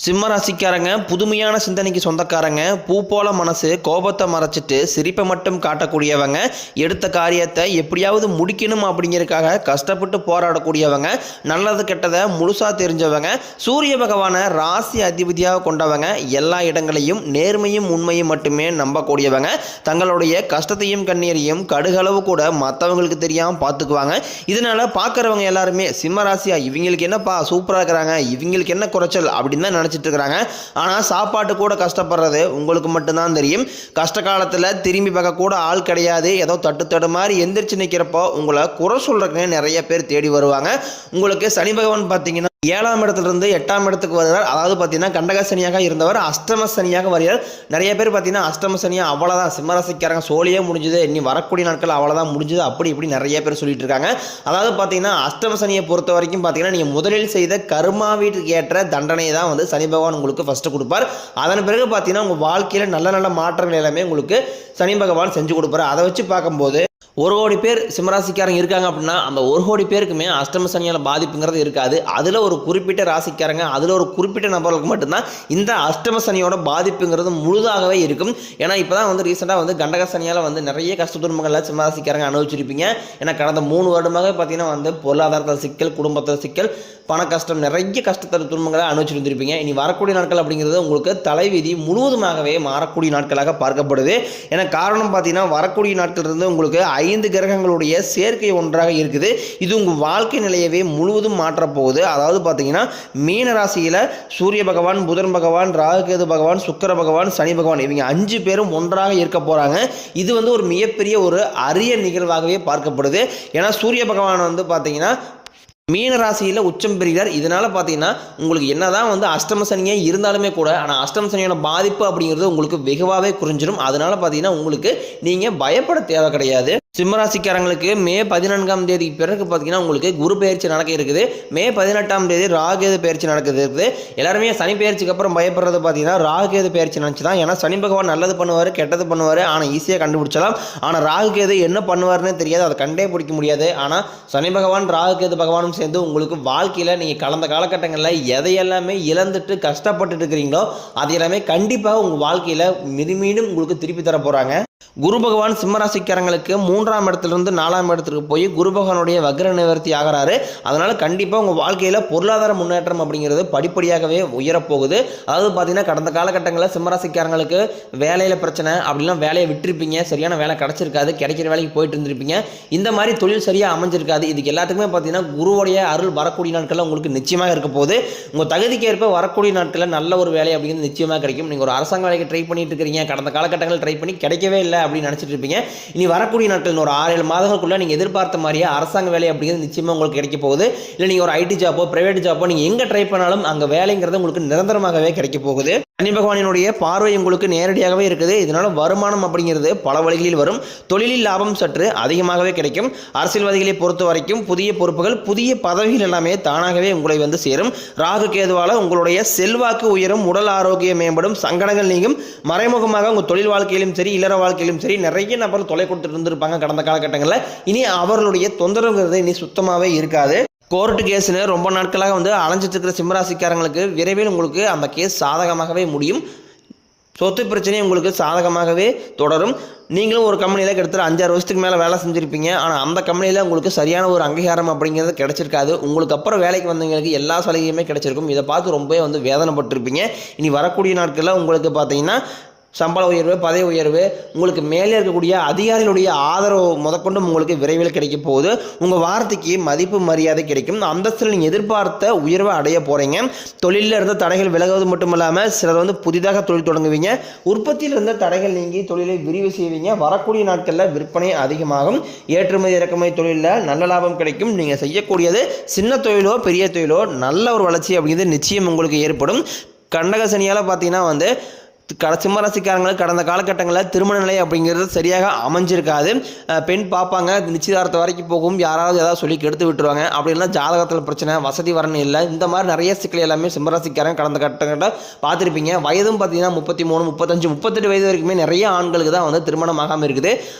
சிம்ம ராசிக்காரங்க புதுமையான சிந்தனைக்கு சொந்தக்காரங்க, பூ போல மனசு, கோபத்தை மறைச்சிட்டு சிரிப்பை மட்டும் காட்டக்கூடியவங்க, எடுத்த காரியத்தை எப்படியாவது முடிக்கணும் அப்படிங்கிறதுக்காக கஷ்டப்பட்டு போராடக்கூடியவங்க, நல்லது கெட்டதை முழுசா தெரிஞ்சவங்க, சூரிய பகவானை ராசி அதிபதியாக கொண்டவங்க, எல்லா இடங்களையும் நேர்மையும் உண்மையும் மட்டுமே நம்பக்கூடியவங்க, தங்களுடைய கஷ்டத்தையும் கண்ணீரையும் கடுகளவு கூட மற்றவங்களுக்கு தெரியாமல் பார்த்துக்குவாங்க. இதனால பார்க்குறவங்க எல்லாருமே சிம்ம ராசியா இவங்களுக்கு என்னப்பா சூப்பராக இருக்கிறாங்க, இவங்களுக்கு என்ன குறைச்சல் அப்படின்னு தான் நினச்சிட்டு இருக்கிறாங்க. ஆனால் சாப்பாட்டு கூட கஷ்டப்படுறது உங்களுக்கு மட்டும்தான் தெரியும். கஷ்ட காலத்தில் திரும்பி பார்க்க கூட ஆள் கிடையாது. ஏதோ தட்டு மாதிரி எந்திரிச்சு நிற்கிறப்போ உங்களை குறை சொல்றதுக்கு நிறைய பேர் தேடி வருவாங்க. உங்களுக்கு சனி பகவான் பார்த்தீங்கன்னா 7ஆம் இடத்துலேருந்து 8ஆம் இடத்துக்கு வருகிறார். அதாவது பார்த்தீங்கன்னா கண்டக சனியாக இருந்தவர் அஷ்டம சனியாக வருகிறார். நிறைய பேர் பார்த்தீங்கன்னா அஷ்டம சனியாக அவ்வளோதான், சிம்மராசிக்காரங்க சோழியே முடிஞ்சுது, இனி வரக்கூடிய நாட்கள் அவ்வளோதான் முடிஞ்சுது, அப்படி இப்படி நிறைய பேர் சொல்லிட்டு இருக்காங்க. அதாவது பார்த்தீங்கன்னா அஷ்டம சனியை பொறுத்த வரைக்கும் பார்த்தீங்கன்னா நீங்கள் முதலில் செய்த கர்மாவிற்கு ஏற்ற தண்டனையை தான் வந்து சனி பகவான் உங்களுக்கு ஃபஸ்ட்டு கொடுப்பார். அதன் பிறகு பார்த்தீங்கன்னா உங்கள் வாழ்க்கையில் நல்ல நல்ல மாற்றங்கள் எல்லாமே உங்களுக்கு சனி பகவான் செஞ்சு கொடுப்பார். அதை வச்சு பார்க்கும்போது 1 கோடி பேர் சிம்மராசிக்காரங்க இருக்காங்க அப்படின்னா அந்த 1 கோடி பேருக்குமே அஷ்டம சனியால் பாதிப்புங்கிறது இருக்காது. அதில் ஒரு குறிப்பிட்ட ராசிக்காரங்க, அதில் ஒரு குறிப்பிட்ட நபர்களுக்கு மட்டும்தான் இந்த அஷ்டம சனியோட பாதிப்புங்கிறது முழுதாகவே இருக்கும். ஏன்னா இப்போ தான் வந்து ரீசெண்டாக வந்து கண்டக சனியால் வந்து நிறைய கஷ்ட துன்பங்களில் சிம்மராசிக்காரங்க அனுபவிச்சிருப்பீங்க. ஏன்னா கடந்த 3 வருடமாக பார்த்தீங்கன்னா வந்து பொருளாதாரத்தில் சிக்கல், குடும்பத்தில் சிக்கல், பண கஷ்டம், நிறைய கஷ்டத்தர துன்பங்களை அனுபவிச்சிருந்திருப்பீங்க. இனி வரக்கூடிய நாட்கள் அப்படிங்கிறது உங்களுக்கு தலைவிதி முழுவதுமாகவே மாறக்கூடிய நாட்களாக பார்க்கப்படுது. ஏன்னா காரணம் பார்த்தீங்கன்னா வரக்கூடிய நாட்கள் இருந்து உங்களுக்கு 5 கிரகங்களுடைய சேர்க்கை ஒன்றாக இருக்குது. இது உங்கள் வாழ்க்கை நிலையவே முழுவதும் மாற்றப்போகுது. அதாவது பார்த்தீங்கன்னா மீன ராசியில் சூரிய பகவான், புதன் பகவான், ராகுகேது பகவான், சுக்கிர பகவான், சனி பகவான் இவங்க 5 பேரும் ஒன்றாக இருக்க போகிறாங்க. இது வந்து ஒரு மிகப்பெரிய ஒரு அரிய நிகழ்வாகவே பார்க்கப்படுது. ஏன்னா சூரிய பகவான் வந்து பார்த்தீங்கன்னா மீன ராசியில் உச்சம் பெறுகிறார். இதனால் பார்த்தீங்கன்னா உங்களுக்கு என்னதான் வந்து அஷ்டம சனியே இருந்தாலுமே கூட ஆனால் அஷ்டம சனியோட பாதிப்பு அப்படிங்கிறது உங்களுக்கு வெகுவாகவே குறைஞ்சிடும். அதனால் பார்த்தீங்கன்னா உங்களுக்கு நீங்கள் பயப்பட தேவை கிடையாது. சிம்மராசிக்காரங்களுக்கு மே 14ஆம் தேதி பிறகு பார்த்தீங்கன்னா உங்களுக்கு குரு பயிற்சி நடக்க இருக்குது. மே 18ஆம் தேதி ராகுகேது பயிற்சி நடக்குது. எல்லாருமே சனி பயிற்சிக்கு அப்புறம் பயப்படுறது பார்த்தீங்கன்னா ராகுகேது பயிற்சி நினச்சி தான். ஏன்னா சனி பகவான் நல்லது பண்ணுவார், கெட்டது பண்ணுவார், ஆனால் ஈஸியாக கண்டுபிடிச்சலாம். ஆனால் ராகுகேது என்ன பண்ணுவார்னே தெரியாது, அதை கண்டே பிடிக்க முடியாது. ஆனால் சனி பகவான் ராகுகேது பகவானும் சேர்ந்து உங்களுக்கு வாழ்க்கையில் நீங்கள் கடந்த காலகட்டங்களில் எதையெல்லாமே இழந்துட்டு கஷ்டப்பட்டு இருக்கிறீங்களோ அது எல்லாமே கண்டிப்பாக உங்கள் வாழ்க்கையில் மீண்டும் உங்களுக்கு திருப்பி தர போகிறாங்க. குரு பகவான் சிம்மராசிக்காரங்களுக்கு 3ஆம் இடத்திலிருந்து 4ஆம் இடத்துக்கு போய் குரு பகவானுடைய வக்ர நிவர்த்தி ஆகிறாரு. அதனால் கண்டிப்பாக உங்கள் வாழ்க்கையில் பொருளாதார முன்னேற்றம் அப்படிங்கிறது படிப்படியாகவே உயரப்போகுது. அதாவது பார்த்தீங்கன்னா கடந்த காலகட்டங்களில் சிம்மராசிக்காரங்களுக்கு வேலையில் பிரச்சனை அப்படிலாம் வேலையை விட்டுருப்பீங்க, சரியான வேலை கிடச்சிருக்காது, கிடைக்கிற வேலைக்கு போயிட்டு இருந்திருப்பீங்க, இந்த மாதிரி தொழில் சரியாக அமைஞ்சிருக்காது. இதுக்கு எல்லாத்துக்குமே பார்த்தீங்கன்னா குருவுடைய அருள் வரக்கூடிய நாட்களில் உங்களுக்கு நிச்சயமாக இருக்க போகுது. உங்கள் தகுதிக்கு ஏற்ப வரக்கூடிய நாட்களில் நல்ல ஒரு வேலை அப்படிங்கிறது நிச்சயமாக கிடைக்கும். நீங்கள் ஒரு அரசாங்க வேலைக்கு ட்ரை பண்ணிட்டு இருக்கிறீங்க, கடந்த காலகட்டங்களில் ட்ரை பண்ணி கிடைக்கவே இல்லை அப்படின்னு நினைச்சிட்டு இருப்பீங்க. இனி வரக்கூடிய நாட்கள் ஒரு 6-7 மாதங்களுக்குள்ள நீங்க எதிர்பார்த்த மாதிரியே அரசாங்க வேலை அப்படிங்கிறது நிச்சயமா உங்களுக்கு கிடைக்க போகுது. இல்லை நீங்க ஒரு ஐடி ஜாப்போ பிரைவேட் ஜாப்போ நீங்க எங்க ட்ரை பண்ணாலும் அங்க வேலைங்கிறது உங்களுக்கு நிரந்தரமாகவே கிடைக்க போகுது. சனி பகவானினுடைய பார்வை உங்களுக்கு நேரடியாகவே இருக்குது. இதனால வருமானம் அப்படிங்கிறது பல வழிகளில் வரும். தொழிலில் லாபம் சற்று அதிகமாகவே கிடைக்கும். அரசியல்வாதிகளை பொறுத்த வரைக்கும் புதிய பொறுப்புகள், புதிய பதவிகள் எல்லாமே தானாகவே உங்களை வந்து சேரும். ராகு கேதுவால உங்களுடைய செல்வாக்கு உயரும், உடல் ஆரோக்கியம் மேம்படும், சங்கடங்கள் நீங்கும். மறைமுகமாக உங்கள் தொழில் வாழ்க்கையிலும் சரி, இல்லற வாழ்க்கையிலும் சரி நிறைய நபர்கள் தொலை கொடுத்துட்டு இருந்திருப்பாங்க கடந்த காலகட்டங்களில். இனி அவர்களுடைய தொந்தரவுங்கிறது இனி சுத்தமாகவே இருக்காது. கோர்ட்டு கேஸ்னு ரொம்ப நாட்களாக வந்து அலைஞ்சிட்டு இருக்கிற சிம்மராசிக்காரங்களுக்கு விரைவில் உங்களுக்கு அந்த கேஸ் சாதகமாகவே முடியும். சொத்து பிரச்சனையும் உங்களுக்கு சாதகமாகவே தொடரும். நீங்களும் ஒரு கம்பெனியில் கிட்டத்தட்ட 5-6 வருஷத்துக்கு மேலே வேலை செஞ்சுருப்பீங்க. ஆனால் அந்த கம்பெனியில் உங்களுக்கு சரியான ஒரு அங்கீகாரம் அப்படிங்கிறது கிடைச்சிருக்காது. உங்களுக்கு அப்புறம் வேலைக்கு வந்தவங்களுக்கு எல்லா சலுகையுமே கிடைச்சிருக்கும். இதை பார்த்து ரொம்பவே வந்து வேதனைப்பட்டிருப்பீங்க. இனி வரக்கூடிய நாட்களில் உங்களுக்கு பார்த்தீங்கன்னா சம்பள உயர்வு, பதவி உயர்வு, உங்களுக்கு மேலே இருக்கக்கூடிய அதிகாரிகளுடைய ஆதரவு முதற்கொண்டு உங்களுக்கு விரைவில் கிடைக்க போகுது. உங்கள் வார்த்தைக்கு மதிப்பு மரியாதை கிடைக்கும். அந்தஸ்தில் நீங்கள் எதிர்பார்த்த உயர்வை அடைய போகிறீங்க. தொழிலில் இருந்த தடைகள் விலகுவது மட்டும் இல்லாமல் சிலர் வந்து புதிதாக தொழில் தொடங்குவீங்க. உற்பத்தியில் இருந்த தடைகள் நீங்கி தொழிலை விரிவு செய்வீங்க. வரக்கூடிய நாட்களில் விற்பனை அதிகமாகும். ஏற்றுமதி இறக்குமதி தொழிலில் நல்ல லாபம் கிடைக்கும். நீங்கள் செய்யக்கூடியது சின்ன தொழிலோ பெரிய தொழிலோ நல்ல ஒரு வளர்ச்சி அப்படிங்கிறது நிச்சயம் உங்களுக்கு ஏற்படும். கண்டக சனியால் பார்த்தீங்கன்னா வந்து சிம்மராசிக்காரங்களுக்கு கடந்த காலகட்டங்களில் திருமண நிலை அப்படிங்கிறது சரியாக அமைஞ்சிருக்காது. பெண் பார்ப்பாங்க, நிச்சயதார்த்தம் வரைக்கும் போகும், யாராவது ஏதாவது சொல்லி கெடுத்து விட்டுருவாங்க. அப்படின்னா ஜாதகத்தில் பிரச்சனை, வசதி வரணும் இல்லை, இந்த மாதிரி நிறைய சிக்கல் எல்லாமே சிம்மராசிக்காரங்க கடந்த கட்டங்களை பார்த்துருப்பீங்க. வயதும் பார்த்தீங்கன்னா 33, 35, 38 வயது வரைக்குமே நிறைய ஆண்களுக்கு தான் வந்து திருமணம் ஆகாமல் இருக்குது.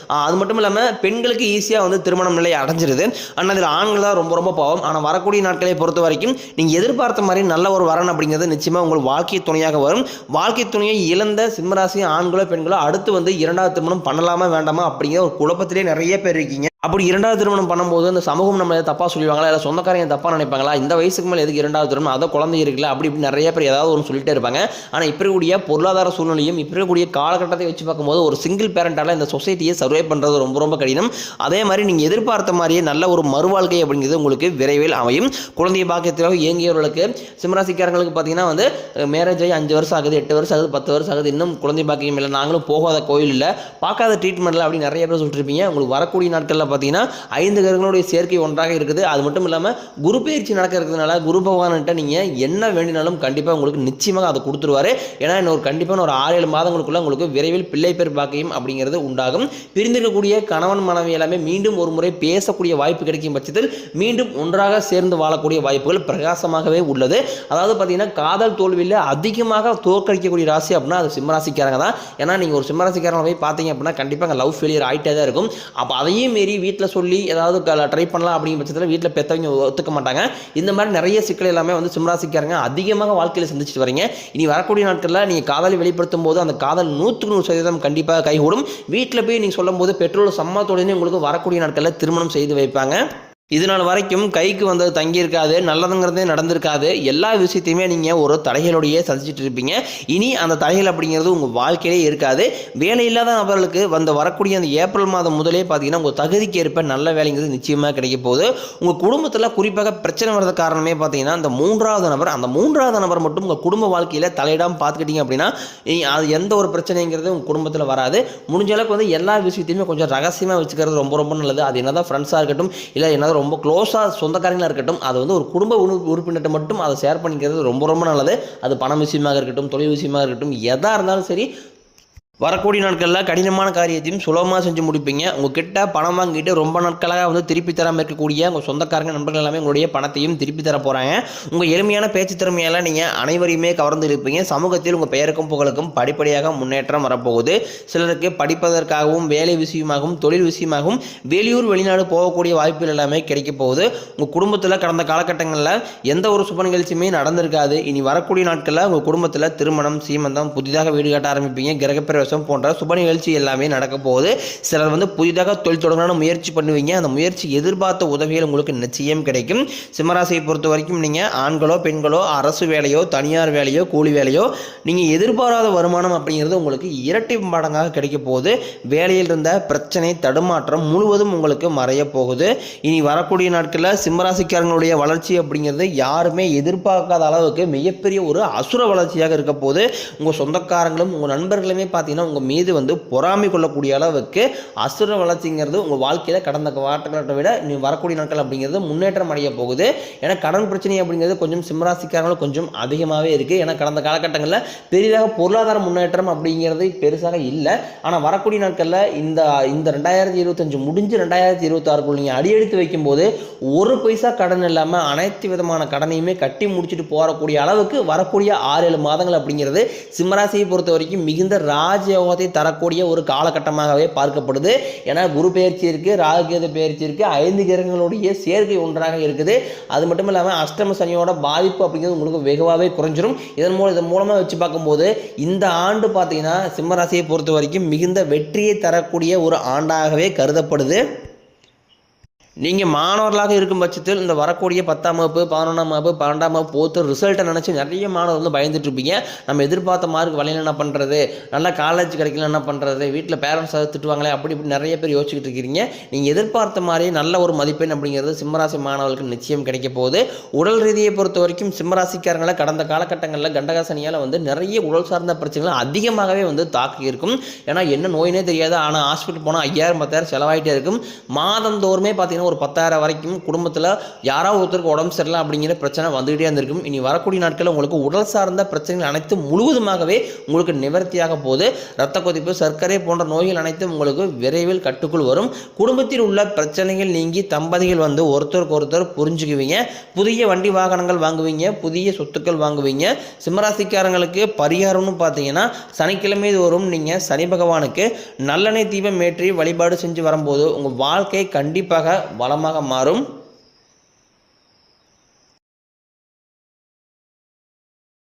அது மட்டும் இல்லாமல் பெண்களுக்கு ஈஸியாக வந்து திருமணம் நிலை அடைஞ்சிருது. ஆனால் அதில் ஆண்கள் தான் ரொம்ப ரொம்ப பாவம். ஆனால் வரக்கூடிய நாட்களை பொறுத்த வரைக்கும் நீங்கள் எதிர்பார்த்த மாதிரி நல்ல ஒரு வரன் அப்படிங்கிறது நிச்சயமாக உங்கள் வாழ்க்கை துணையாக வரும். வாழ்க்கை துணையை இழந்த சிம்மராசி ஆண்களோ பெண்களோ அடுத்து வந்து இரண்டாவது திருமணம் பண்ணலாமா வேண்டாமா அப்படிங்கிற ஒரு குழப்பத்திலே நிறைய பேர் இருக்கீங்க. அப்படி இரண்டாவது திருமணம் பண்ணும்போது அந்த சமூகம் நம்ம தப்பாக சொல்லுவாங்களா, இல்லை சொந்தக்காரங்க தப்பாக நினைப்பாங்களா, இந்த வயசுக்கு மேலே எதுக்கு இரண்டாவது திருமணம், அதை குழந்தை இருக்குல்ல, அப்படி இப்படி நிறைய பேர் ஏதாவது ஒன்று சொல்லிட்டே இருப்பாங்க. ஆனால் இப்போ இருக்கக்கூடிய பொருளாதார சூழ்நிலையும் இப்போ இருக்கக்கூடிய காலகட்டத்தை வச்சு பார்க்கும்போது ஒரு சிங்கிள் பேரண்டால் இந்த சொசைட்டியை சர்வே பண்ணுறது ரொம்ப ரொம்ப கடினம். அதே மாதிரி நீங்கள் எதிர்பார்த்த மாதிரியே நல்ல ஒரு மறுவாழ்க்கை அப்படிங்கிறது உங்களுக்கு விரைவில் அமையும். குழந்தைய பாக்கியத்திலாக இயங்கியவர்களுக்கு சிம்மராசிக்காரங்களுக்கு பார்த்தீங்கன்னா வந்து மேரேஜ் ஆகி 5 வருஷம் ஆகுது, 8 வருஷம் ஆகுது, 10 வருஷம் ஆகுது, இன்னும் குழந்தை பாக்கியம் இல்லை, நாங்களும் போகாத கோயில் இல்லை, பார்க்காத ட்ரீட்மெண்ட்டில் அப்படி நிறைய பேர் சொல்லிட்டு இருப்பீங்க. உங்களுக்கு வரக்கூடிய நாட்களில் பார்த்தீங்கன்னா 5 கிரகங்களுடைய சேர்க்கை ஒன்றாக இருக்குது. அது மட்டும் இல்லாமல் குரு பயிற்சி நடக்க இருக்கிறதுனால குரு பகவான்கிட்ட நீங்கள் என்ன வேண்டினாலும் கண்டிப்பாக உங்களுக்கு நிச்சயமாக அதை கொடுத்துருவாரு. ஏன்னா இன்னொரு கண்டிப்பாக ஒரு 6-7 மாதங்களுக்குள்ள உங்களுக்கு விரைவில் பிள்ளை பேர் பாக்கியம் அப்படிங்கிறது உண்டாகும். பிரிந்திருக்கக்கூடிய கணவன் மனைவி எல்லாமே மீண்டும் ஒரு முறை பேசக்கூடிய வாய்ப்பு கிடைக்கும் பட்சத்தில் மீண்டும் ஒன்றாக சேர்ந்து வாழக்கூடிய வாய்ப்புகள் பிரகாசமாகவே உள்ளது. அதாவது பார்த்தீங்கன்னா காதல் தோல்வியில் அதிகமாக தோற்கடிக்கக்கூடிய ராசி அப்படின்னா அது சிம்மராசிக்காரங்க தான். ஏன்னா நீங்கள் ஒரு சிம்மராசிக்காரங்க போய் பார்த்தீங்க அப்படின்னா கண்டிப்பாக லவ் ஃபெயிலியர் ஆகிட்டே தான் இருக்கும். அப்போ அதையும் மீறி வீட்டில் சொல்லி ஏதாவது ட்ரை பண்ணலாம் அப்படிங்கிற பட்சத்தில் வீட்டில் பெற்றவங்க ஒத்துக்க மாட்டாங்க. இந்த மாதிரி நிறைய சிக்கல் எல்லாமே வந்து சிம்மராசிக்காரங்க அதிகமாக வாழ்க்கையில் சந்திச்சுட்டு வரீங்க. இனி வரக்கூடிய நாட்களில் நீங்கள் காதலை வெளிப்படுத்தும் போது அந்த காதல் 100% கண்டிப்பாக கைகூடும். வீட்டில் போய் நீங்கள் சொல்லும் போது பெற்றோர் சம்மதத்தோடனே உங்களுக்கு வரக்கூடிய நாட்களில் திருமணம் செய்து வைப்பாங்க. இதனால் வரைக்கும் கைக்கு வந்தது தங்கியிருக்காது, நல்லதுங்கிறதே நடந்திருக்காது. எல்லா விஷயத்தையுமே நீங்கள் ஒரு தடைகளோடையே சந்திச்சுட்டு இருப்பீங்க. இனி அந்த தடைகள் அப்படிங்கிறது உங்கள் வாழ்க்கையிலே இருக்காது. வேலை இல்லாத நபர்களுக்கு வரக்கூடிய அந்த ஏப்ரல் மாதம் முதலே பார்த்தீங்கன்னா உங்கள் தகுதிக்கு ஏற்ப நல்ல வேலைங்கிறது நிச்சயமாக கிடைக்க போகுது. உங்கள் குடும்பத்தில் குறிப்பாக பிரச்சனை வர்றது காரணமே பார்த்தீங்கன்னா அந்த மூன்றாவது நபர் மட்டும் உங்கள் குடும்ப வாழ்க்கையில் தலையிடாமல் பார்த்துக்கிட்டீங்க அப்படின்னா அது எந்த ஒரு பிரச்சனைங்கிறது உங்கள் குடும்பத்தில் வராது. முடிஞ்ச அளவுக்கு வந்து எல்லா விஷயத்தையுமே கொஞ்சம் ரகசியமாக வச்சுக்கிறது ரொம்ப ரொம்ப நல்லது. அது என்னதான் ஃப்ரெண்ட்ஸாக இருக்கட்டும், இல்லை என்னதான் ரொம்ப க்ளோஸாக சொந்தக்காரங்களாக இருக்கட்டும், அது வந்து ஒரு குடும்ப உறுப்பினர்கிட்ட மட்டும் அதை ஷேர் பண்ணிக்கிறது ரொம்ப ரொம்ப நல்லது. அது பணம் விஷயமாக இருக்கட்டும், தொழில் விஷயமாக இருக்கட்டும், எதாக இருந்தாலும் சரி வரக்கூடிய நாட்களில் கடினமான காரியத்தையும் சுலபமாக செஞ்சு முடிப்பீங்க. உங்ககிட்ட பணம் வாங்கிட்டு ரொம்ப நாட்களாக வந்து திருப்பி தராமல் இருக்கக்கூடிய உங்கள் சொந்தக்காரங்க நண்பர்கள் எல்லாமே உங்களுடைய பணத்தையும் திருப்பி தர போகிறாங்க. உங்கள் எளிமையான பேச்சு திறமையால் நீங்கள் அனைவரையுமே கவர்ந்து இருப்பீங்க. சமூகத்தில் உங்கள் பெயருக்கும் புகழுக்கும் படிப்படியாக முன்னேற்றம் வரப்போகுது. சிலருக்கு படிப்பதற்காகவும் வேலை விஷயமாகவும் தொழில் விஷயமாகவும் வெளியூர் வெளிநாடு போகக்கூடிய வாய்ப்புகள் எல்லாமே கிடைக்க போகுது. உங்கள் குடும்பத்தில் கடந்த காலகட்டங்களில் எந்த ஒரு சுப நிகழ்ச்சியுமே நடந்திருக்காது. இனி வரக்கூடிய நாட்களில் உங்கள் குடும்பத்தில் திருமணம், சீமந்தம், புதிதாக வீடு கட்ட ஆரம்பிப்பீங்க, கிரகப்பிரவேசம் போன்ற சுப நிகழ்ச்சி எல்லாமே நடக்க போகுது. சிலர் வந்து புதிதாக தொழில் தொடங்கணும்னு முயற்சி பண்ணுவீங்க. அந்த முயற்சி எதிர்பார்த்த உதவிகள் உங்களுக்கு நிச்சயம் கிடைக்கும். சிம்மராசியை பொறுத்த வரைக்கும் நீங்கள் ஆண்களோ பெண்களோ அரசு வேலையோ தனியார் வேலையோ கூலி வேலையோ நீங்கள் எதிர்பாராத வருமானம் அப்படிங்கிறது உங்களுக்கு இரட்டை மடங்காக கிடைக்க போகுது. வேலையில் இருந்த பிரச்சனை தடுமாற்றம் முழுவதும் உங்களுக்கு மறைய போகுது. இனி வரக்கூடிய நாட்களில் சிம்மராசிக்காரங்களுடைய வளர்ச்சி அப்படிங்கிறது யாருமே எதிர்பார்க்காத அளவுக்கு மிகப்பெரிய ஒரு அசுர வளர்ச்சியாக இருக்க போது. உங்கள் சொந்தக்காரங்களும் உங்கள் நண்பர்களுமே பார்த்தீங்கன்னா உங்கள் மீது வந்து பொறாமை கொள்ளக்கூடிய அளவுக்கு அசுர வளர்ச்சிங்கிறது உங்கள் வாழ்க்கையில் கடந்த காலகட்டத்தை விட நீ வரக்கூடிய நாட்கள் அப்படிங்கிறது முன்னேற்றம் அடைய போகுது. ஏன்னா கடன் பிரச்சனை அப்படிங்கிறது கொஞ்சம் சிம்மராசிக்காரங்களும் கொஞ்சம் அதிகமாகவே இருக்குது. ஏன்னா கடந்த காலகட்டங்களில் பெரிதாக பொருளாதார முன்னேற்றம் அப்படிங்கிறது பெருசாக இல்லை. ஆனால் வரக்கூடிய நாட்களில் இந்த 2025 முடிஞ்சு 2026 நீங்கள் அடியெடுத்து வைக்கும்போது ஒரு பைசா கடன் இல்லாமல் அனைத்து விதமான கடனையுமே கட்டி முடிச்சுட்டு போகக்கூடிய அளவுக்கு வரக்கூடிய 6-7 மாதங்கள் அப்படிங்கிறது சிம்மராசியை பொறுத்த வரைக்கும் மிகுந்த ராஜயோகத்தை தரக்கூடிய ஒரு காலகட்டமாகவே பார்க்கப்படுது. ஏன்னா குரு பெயர்ச்சி இருக்குது, ராகுகேது பெயர்ச்சி இருக்குது, 5 கிரகங்களுடைய சேர்க்கை ஒன்றாக இருக்குது. அது மட்டும் இல்லாமல் அஷ்டம சனியோட பாதிப்பு அப்படிங்கிறது உங்களுக்கு வெகுவாகவே குறைஞ்சிரும். இதன் மூலமாக வச்சு பார்க்கும்போது இந்த ஆண்டு பார்த்தீங்கன்னா சிம்மராசியை பொறுத்த வரைக்கும் மிகுந்த வெற்றியை தரக்கூடிய ஒரு ஆண்டாகவே கருதப்படுது. நீங்கள் மாணவர்களாக இருக்கும் பட்சத்தில் இந்த வரக்கூடிய 10ஆம் வகுப்பு 11ஆம் வகுப்பு 12ஆம் வகுப்பு போத்து ரிசல்ட்டை நினச்சி நிறைய மாணவர் வந்து பயந்துட்டு இருப்பீங்க. நம்ம எதிர்பார்த்த மார்க் வழியில் என்ன பண்ணுறது, நல்லா காலேஜ் கிடைக்கல என்ன பண்ணுறது, வீட்டில் பேரண்ட்ஸ் திட்டுவாங்களே அப்படி இப்படி நிறைய பேர் யோசிச்சுக்கிட்டு இருக்கிறீங்க. நீங்கள் எதிர்பார்த்த மாதிரி நல்ல ஒரு மதிப்பெண் அப்படிங்கிறது சிம்மராசி மாணவர்களுக்கு நிச்சயம் கிடைக்க போகுது. உடல் ரீதியை பொறுத்த வரைக்கும் சிம்மராசிக்காரங்களை கடந்த காலகட்டங்களில் கண்டகாசனியால் வந்து நிறைய உடல் சார்ந்த பிரச்சனைகள் அதிகமாகவே வந்து தாக்கி இருக்கும். ஏன்னா என்ன நோயினே தெரியாது, ஆனால் ஹாஸ்பிட்டல் போனால் 5000 10,000 செலவாயிட்டே இருக்கும். மாதந்தோறுமே பார்த்தீங்கன்னா பார்த்தீங்கன்னா ஒரு 10,000 வரைக்கும் குடும்பத்தில் யாராவது ஒருத்தருக்கு உடம்பு சரியில்லை அப்படிங்கிற பிரச்சனை வந்துகிட்டே இருந்திருக்கும். இனி வரக்கூடிய நாட்களில் உங்களுக்கு உடல் சார்ந்த பிரச்சனைகள் அனைத்தும் முழுவதுமாகவே உங்களுக்கு நிவர்த்தியாக போகுது. இரத்த கொதிப்பு, சர்க்கரை போன்ற நோய்கள் அனைத்தும் உங்களுக்கு விரைவில் கட்டுக்குள் வரும். குடும்பத்தில் உள்ள பிரச்சனைகள் நீங்கி தம்பதிகள் ஒருத்தருக்கு ஒருத்தர் புரிஞ்சுக்குவீங்க. புதிய வண்டி வாகனங்கள் வாங்குவீங்க, புதிய சொத்துக்கள் வாங்குவீங்க. சிம்மராசிக்காரங்களுக்கு பரிகாரம்னு பார்த்தீங்கன்னா சனிக்கிழமை தோறும் நீங்கள் சனி பகவானுக்கு நல்லெண்ணெய் தீபம் ஏற்றி வழிபாடு செஞ்சு வரும்போது உங்கள் வாழ்க்கை கண்டிப்பாக வளமாக மாறும்.